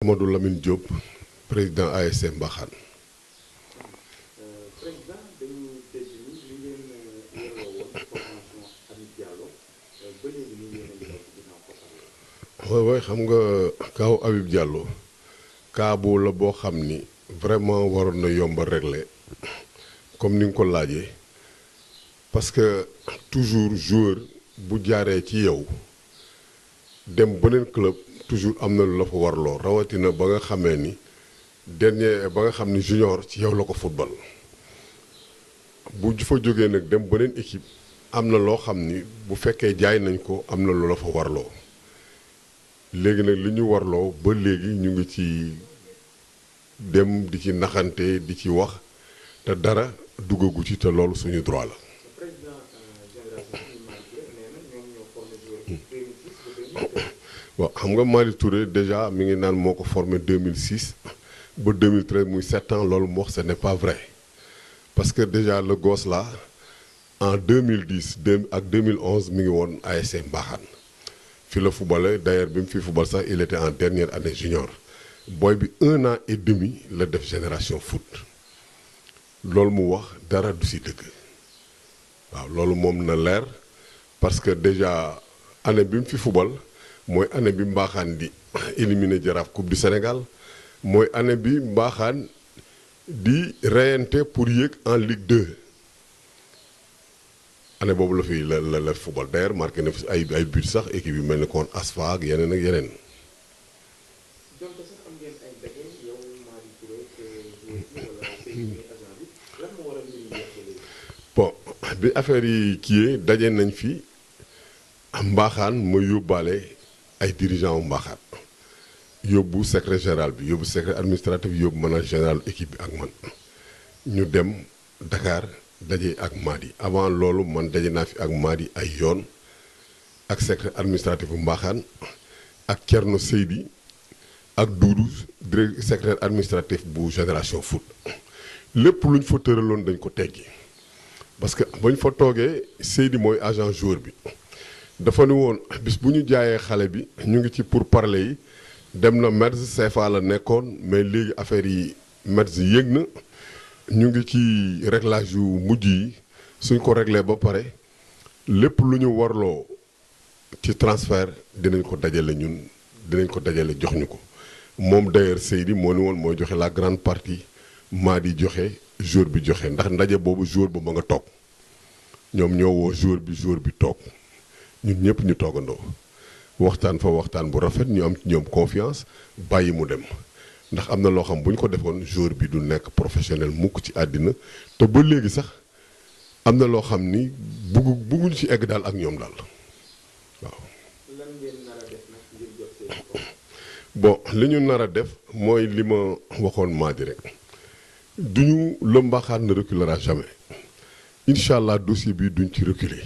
Amadou Lamine Diop, président ASC Mbaxane. Président dañu dégg ni li ngeen yoroo woon formation Habib Diallo ba léegi nii yéen a ngi daw ci ginnaaw ko oui xam nga kaaw Habib Diallo kaa bu la boo xam ni vraiment waroon na yomb a régler comme ni nga ko laajee parce que toujours joueur bu jaaree ci yow dem beneen club toujours am na lu la fa warloo rawatina ba nga xamee ni ba nga xam ni junior ci yow la ko football bu fa jógee nag dem beneen équipe am na loo xam ni bu fekkee jaay nañ ko am na lu la fa warloo léegi nag li ñu warloo ba léegi ñu ngi ci dem di ci naxante di ci wax te dara duggagu ci te loolu suñu droit la. waaw xam nga Malick Touré déjà mi ngi naan moo ko formé 2006 ba 2013 muy 7 ans loolu mu wax ce n'est pas vrai parce que déjà le gosse là en 2010 ak 2011 mi ngi woon ASC Mbaxane fi la footballé d'ailleurs bi mu fi football sax il était en dernière année junior booy bi 1 an et demi la def génération foot loolu mu wax dara du si dëgg waaw loolu moom na leer parce que déjà année bi mu fi football mooy année bi Mbaxane di éliminé Jaraaf coupe du Sénégal mooy année bi Mbaxane di reyante pour yéeg en Ligue 2 année boobu la fi la football d'ailleurs marqué na fi ay but sax équipe yu mel ni kon Asfa ak yeneen ak yeneen. donc sax am ngeen ay daje yow Malick Touré wala seen agent bi lan moo waral ñu yéex bon bi affaire yi kii daje nañ fi Mbaxane ma yóbbaale ay dirigeants wu Mbaxane yóbbu secrétaire général bi yóbbu secrétaire administratif yóbbu manager général équipe bi ak man ñu dem Dakar daje ak Madi avant loolu man daje naa fi ak Madi ay yoon ak secrétaire administratif bu Mbaxane ak Thierno Seydi ak Doudou directeur secrétaire administratif bu génération foot lépp lu ñu fa tëraloon dañ ko teggi parce que ba ñu fa toogee Seydi mooy agent joueur bi dafa ni woon bis bu ñu jaayee xale bi ñu ngi ci pour parler yi dem na Metz CFA la nekkoon mais léegi affaire yi Metz yëg na ñu ngi ci réglage yu mujj yi suñ ko réglé ba pare lépp lu ñu warloo ci transfert dinañ ko dajale ñun dinañ ko dajale jox ñu ko moom d'ailleurs Seydi moo ni woon mooy joxe la grande partie maa di joxe jour bi joxe ndax ndaje boobu jour ba ma nga toog ñoom ñoo woo jour bi toog ñun ñëpp ñu toogandoo waxtaan fa waxtaan bu rafet ñu am ci ñoom confiance bàyyi mu dem ndax am na loo xam bu ñu ko defoon jour bi du nekk professionnel mukk ci àddina te ba léegi sax am na loo xam ni bugguñu ci egg daal ak ñoom daal waaw. lan ngeen nar a def nag ngir jot seen bon li ñu nar a def mooy li ma waxoon Madi rek duñu le Mbaxane ne reculera jamais incha allah dossier bi duñ ci reculer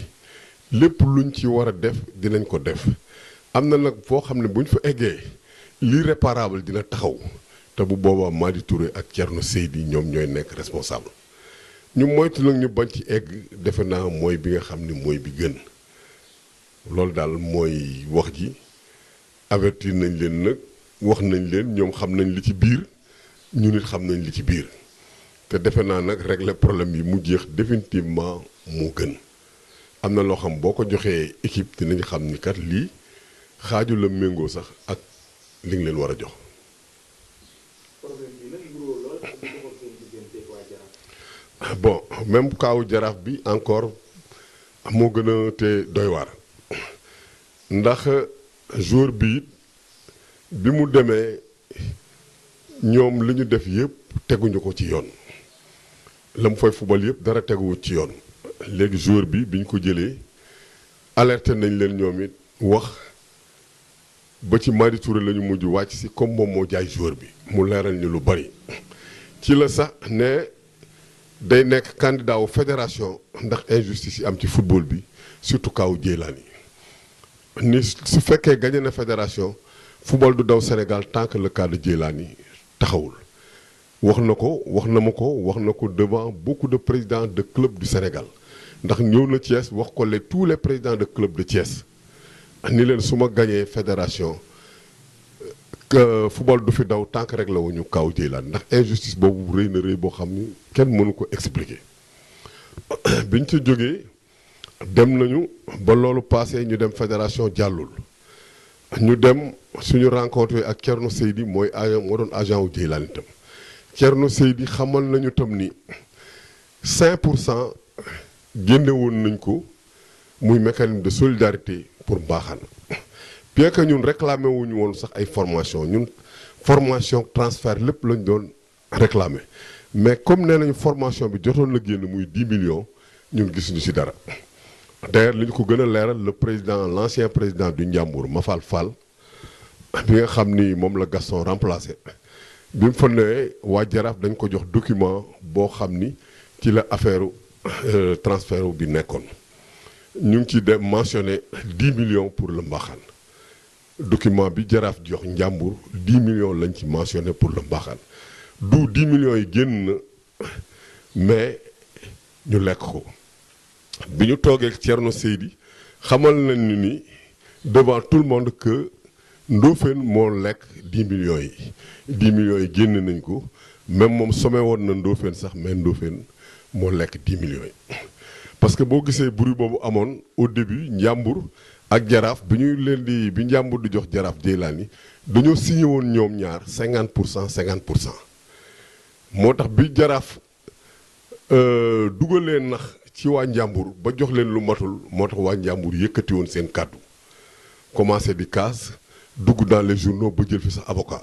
lépp luñ ci war a def dinañ ko def am na nag foo xam ne buñ fa eggee l'irréparable dina taxaw te bu boobaa Madi Touré ak Thierno Seydi ñoom ñooy nekk responsable ñu moytu nag ñu bañ ci egg defe naa mooy bi nga xam ni mooy bi gën loolu daal mooy wax ji avertir nañ leen nag wax nañ leen ñoom xam nañ li ci biir ñu nit xam nañ li ci biir te defe naa nag régler problème yi mu jeex définitivement moo gën am na loo xam boo ko joxee équipe dinañ xam ni kat lii xaaju la méngoo sax ak li nga leen war a jox. problème bi nag mburoo lool ak li doxal seen diggante waa Jaraaf. bon même kaawu Jaraaf bi encore moo gën a te doy waar ndax jour bi bi mu demee ñoom li ñu def yëpp teguñu ko ci yoon la mu fay fubal yëpp dara teguwu ci yoon léegi jour bi ñu ko jëlee alerté nañ leen ñoom it wax ba ci Madi Touré la ñu mujj wàcc si comme moom moo jaay jour bi mu leeral ñu lu bari ci la sax ne day nekk candidat wu fédération ndax injustice yi am ci football bi surtout kaw Djeylani ni su fekkee gagné na fédération football du daw Sénégal tant que le cas de Djeylani taxawul wax na ko wax na ma ko wax na ko devant beaucoup de présidents de clubs du Sénégal ndax ñëw na Thiès wax ko tous les présidents de club de Thiès ni leen su ma gañee fédération que football du fi daw tànk rek la wuñu kaw Djeylane ndax injustice boobu rëy na rëy boo xam ni kenn mënu ko expliquer biñ ci jógee dem nañu ba loolu passé ñu dem fédération jàllul ñu dem suñu rencontre ak Thierno Seydi mooy moo doon agent wu Djeylane itam Thierno Seydi xamal nañu tam ni 5% génne woon nañ ko muy mécanisme de solidarité pour Mbaxane bien que ñun réclamé wuñu woon sax ay formation ñun formation transfert lépp lañ doon réclamé mais comme nee nañu formation bi jotoon na génn muy 10 millions ñun gisuñu ci dara d'ailleurs li ñu ko gën a leeral le président l'ancien président du Ndiambour Mafal Fall bi nga xam ni moom la Gaston remplacé bi mu fa newee waa Jaraaf dañ ko jox document boo xam ni ci la affaire transfert bi nekkoon ñu ngi ci dem mentionné 10 millions pour le Mbaxane document bi Jaraaf jox Ndiambour 10 millions lañ ci mentionné pour le Mbaxane du 10 millions yi génn na mais ñu lekk ko bi ñu toogee ak Thierno Seydi xamal nañ ni devant tout le monde que Ndofène moo lekk 10 millions yi 10 millions yi génn nañ ko même moom sommé woon na Ndofène sax mais Ndofène moo lekk 10 millions yi parce que boo gisee bruit boobu amoon au début Ndiambour ak Jaraaf bi Ndiambour di jox Jaraaf Djeylane yi dañoo signé woon ñoom ñaar 50% moo tax bi Jaraaf dugalee nax ci waa Ndiambour ba jox leen lu matul moo tax waa Ndiambour yëkkati woon seen kàddu commencé di casse dugg dans les journaux ba jël fi sax avocat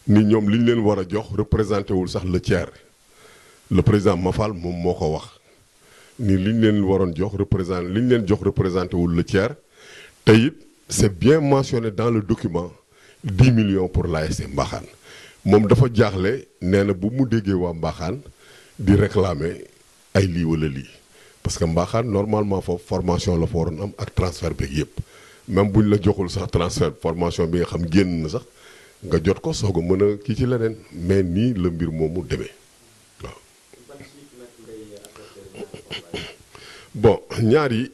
ni ñoom li ñu leen war a jox représenté wul sax le tiers le président Mafal moom moo ko wax ni li ñu leen waroon jox li ñu leen jox représenté wul le tiers te it c'est bien mentionné dans le document 10 millions pour l'ASC Mbaxane moom dafa jaaxle nee na bu mu déggee waa Mbaxane di réclamer ay lii wala lii parce que Mbaxane normalement foofu formation la fa waroon am ak transfert beeg yëpp même buñ la joxul sax transfert formation bi nga xam génn na sax nga jot ko soog a mën a kii ci leneen mais nii la mbir moomu demee waaw. bon ñaar yi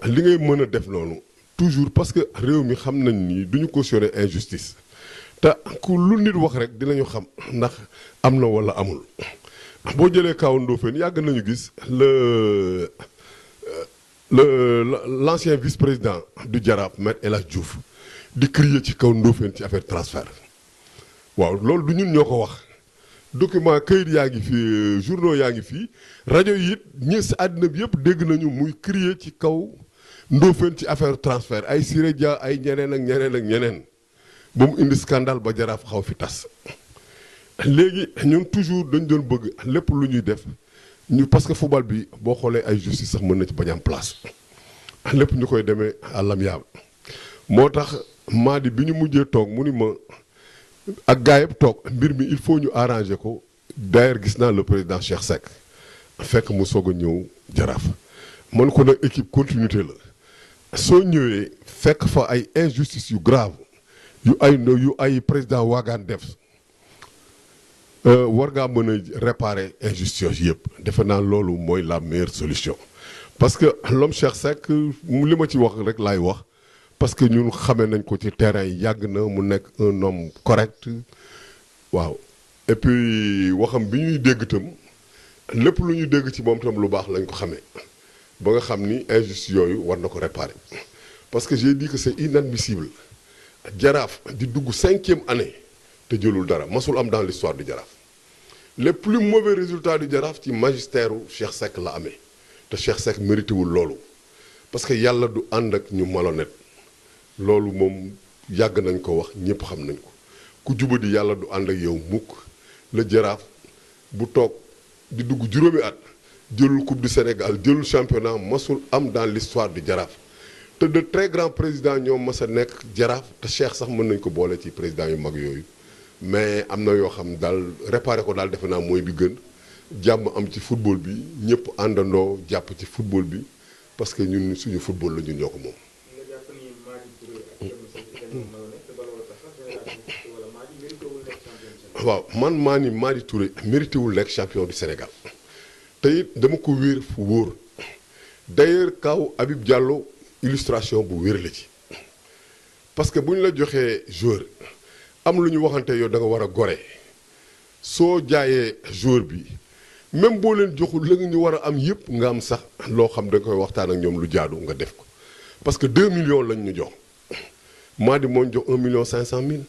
li ngay mën a def noonu toujours parce que réew mi xam nañ ni duñu cautionner injustice te ku lu nit wax rek dinañu xam ndax am na wala amul. boo jëlee kaw Ndofène yàgg nañu gis l'ancien vice-président du Jaraaf Maître El Hadj Diouf di crier ci kaw Ndofène ci affaire transfert waaw loolu du ñun ñoo ko wax document kayit yaa ngi fi journaux yaa ngi fii rajo yi it ñi si àddina bi yëpp dégg nañu muy crier ci kaw Ndofène ci affaire transfert ay Siré Dia ay ñeneen ak ñeneen ak ñeneen ba mu indi scandale ba Jaraaf xaw fi tas léegi ñun toujours dañ doon bëgg lépp lu ñuy def ñu parce que football bi boo xoolee ay justice sax mën na ci bañ am place lépp ñu koy demee à l'amiable moo tax Madi bi ñu mujjee toog mu ni ma ak gars yëpp toog mbir mi il faut ñu arranger ko d'ailleurs gis naa le président Cheikh Seck fekk mu soog a ñëw Jaraaf man ko nag équipe continuité la soo ñëwee fekk fa ay injustice yu grave yu ay président waagaan def war ngaa mën a réparer injustice yëpp defe naa loolu mooy la meilleure solution parce que l'homme Cheikh Seck li ma ci wax rek laay wax parce que ñun xamee nañ ko ci terrain yi yàgg na mu nekk un homme correct waaw et puis waxam bi ñuy dégg itam lépp lu ñuy dégg ci moom itam lu baax lañ ko xamee ba nga xam ni injustice yooyu war na ko réparer parce que j'ai dit que c'est inadmissible Jaraaf di dugg 5e année te jëlul dara masul am dans l'histoire du Jaraaf les plus mauvais résultats du Jaraaf ci magistère u Cheikh Seck la amee te Cheikh Seck mérité wul loolu parce que yàlla du ànd ak ñu malhonnête loolu moom yàgg nañ ko wax ñëpp xam nañ ko ku jubadi yàlla du ànd ak yow mukk la Jaraaf bu toog di dugg juróomi at jëlul coupe du Sénégal jëlul championnat masul am dans l'histoire du Jaraaf te de très grands présidents ñoom mas a nekk Jaraaf te Cheikh sax mën nañ ko boole ci président yu mag yooyu mais am na yoo xam daal réparer ko daal defe naa mooy bi gën jàmm am ci football bi ñëpp àndandoo jàpp ci football bi parce que ñun suñu football la ñun ñoo ko moom. waaw man maa ni Madi Touré mérité wul nekk champion du Sénégal te it dama ko wéer fu wóor d'ailleurs kaw Habib Diallo illustration bu wér la ci parce que bu ñu la joxee joueur am lu ñu waxante yow da nga war a gore soo jaayee joueur bi même boo leen joxul la ñu war a am yëpp nga am sax loo xam da nga koy waxtaan ak ñoom lu jaadu nga def ko parce que 2 millions lañ ñu jox Madi moo ñu jox 1 million 500 mille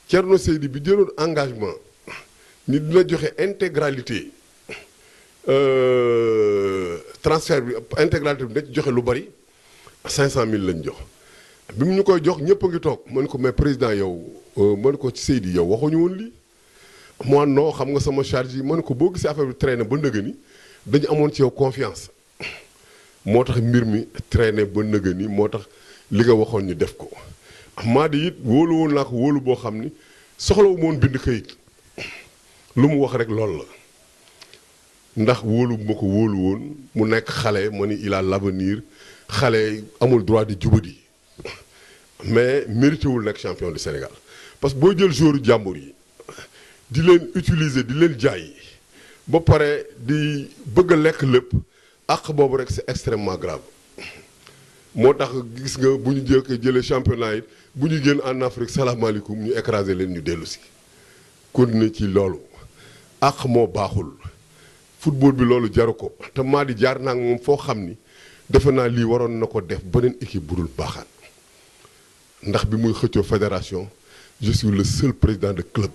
Thierno Seydi bi jëloon engagement ni dina joxe intégralité transfert bi intégralité bi da ci joxe lu bari 500 mille lañ jox bi mu ñu koy jox ñëpp a ngi toog man ko mais président yow man ko ci Seydi yow waxuñu woon lii moi non xam nga sama charge yi man ko boo gisee affaire bi traîner ba nëgë ni dañu amoon ci yow confiance moo tax mbir mi traîner ba nëgë ni moo tax li nga waxoon ñu def ko Madi it wóolu woon naa ko wóolu boo xam ni soxlawu moon bind këyit lu mu wax rek loolu la ndax wóolu bu ma ko wóolu woon mu nekk xale ma ni il a l'avenir xale amul droit di jubadi mais mérité wul nekk champion du Sénégal parce que boo jël joueur jàmbur yi di leen utiliser di leen jaay ba pare di bëgg a lekk lépp àq boobu rek c'est extrêmement grave moo tax gis nga bu ñu jëlee championnat yi bu ñu génn en Afrique salaamaaleykum ñu écraser leen ñu dellu si continuer ci loolu àq moo baaxul football bi loolu jaru ko te Madi jaar naa moom foo xam ni defe naa lii waroon na ko def beneen équipe bu dul baaxaan ndax bi muy xëccoo fédération je suis le seul président de club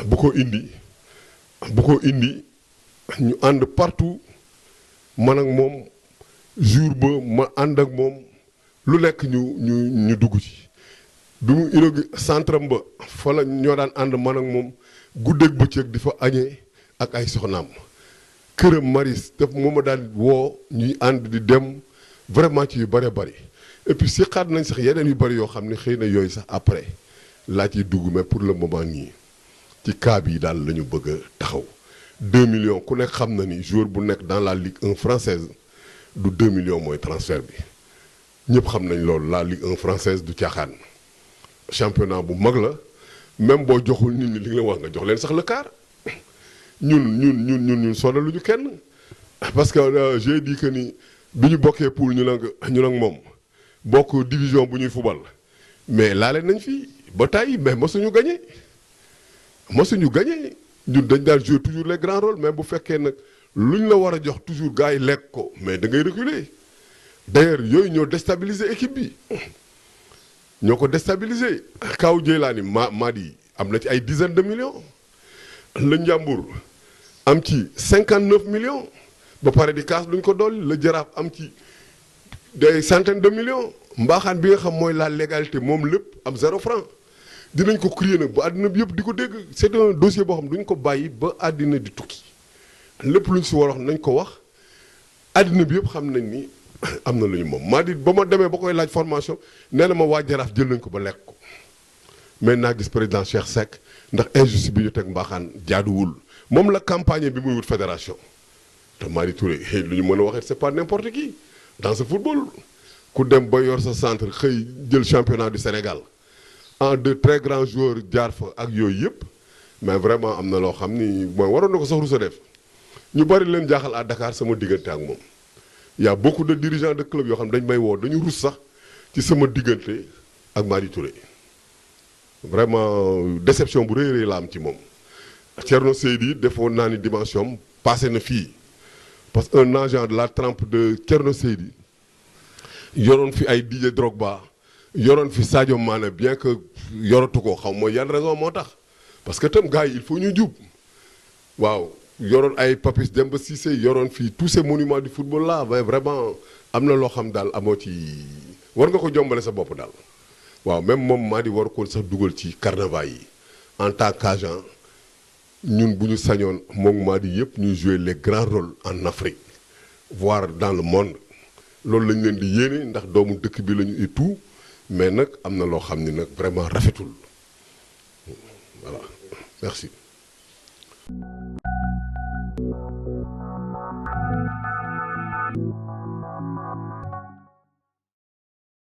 bu ko indi ñu ànd partout man ak moom jour ba ma ànd ak moom lu nekk ñu dugg ci bi mu inauguré centre ba fa la ñoo daan ànd man ak moom guddeeg bëccëg di fa añee ak ay soxnaam këram maris def moo ma daan woo ñuy ànd di dem vraiment ci yu bëree bëri et puis si xaat nañ sax yeneen yu bëri yoo xam ne xëy na yooyu sax après laa ciy dugg mais pour le moment nii ci cas bi daal la ñu bëgg a taxaw 2 millions ku nekk xam na ni joueur bu nekk dans la Ligue 1 française du 2 millions mooy transfert bi ñëpp xam nañ loolu la Ligue 1 française du caaxaan championnat bu mag la même boo joxul nit ñi li nga wax nga jox leen sax le quart ñun sonaluñu kenn parce que j'ai dit que ni bi ñu bokkee poule ñu nag moom bokk division bu ñuy fubal mais laale nañ fi ba tey mais mosuñu gagné ñun dañ daan jouer toujours les grands rôles mais bu fekkee nag luñ la war a jox toujours gars yi lekk ko mais da ngay reculer d'ailleurs yooyu ñoo déstabiliser équipe bi ñoo ko déstabiliser kaw Jeylaani Madi am na ci ay dizaines de millions la Njàmbur am ci 59 millions ba pare di kaas luñ ko dolli la Jaraaf am ci des centaines de millions mbaaxaan bi nga xam mooy la légalité moom lépp am 0 franc dinañ ko crier nag ba àddina bi yëpp di ko dégg c'est un dossier boo xam duñ ko bàyyi ba àddina di tukki lépp luñ si war a wax nañ ko wax àddina bi yëpp xam nañ ni am na lu ñu moom Madi ba ma demee ba koy laaj formation nee na ma waa Jaraaf jël nañ ko ba lekk ko mais naa gis président Cheikh Seck ndax injustice bi ñu teg mbaaxaan jaaduwul moom la campagne bi muy wut fédération te Madi Touré lu ñu mën a waxee c'est pas n'importe qui dans ce football ku dem ba yor sa centre xëy jël championnat du Sénégal en de très grands joueurs jaar fa ak yooyu yëpp mais vraiment am na loo xam ni mooy waroon na ko sax rusa def ñu bari leen jaaxal à Dakar sama diggante ak moom y a beaucoup de dirigeants de club yoo xam ne dañ may woo dañu rus sax ci sama diggante ak Madi Touré vraiment déception bu rëy rëy la am ci moom Thierno Seydi defoon naa ni dimension passé na fii parce que un agent de la trempe de Thierno Seydi yoroon fi ay Didier Drogba yoroon fi Sadio Mané bien que yoratu ko xaw ma yan raison moo tax parce que tam gars yi il faut ñu jub waaw yoroon ay Papis Demba Cissé yoroon fii tous ces monuments du football là mais vraiment am na loo xam daal amoo ci war nga ko jombale sa bopp daal waaw même moom Madi war ko sax dugal ci carnaval yi en tant qu'agent ñun bu ñu sañoon moom Madi yëpp ñuy jouer les grands rôles en Afrique voire dans le monde loolu lañ leen di yéene ndax doomu dëkk bi lañu et tout mais nag am na loo xam ni nag vraiment rafetul voilà merci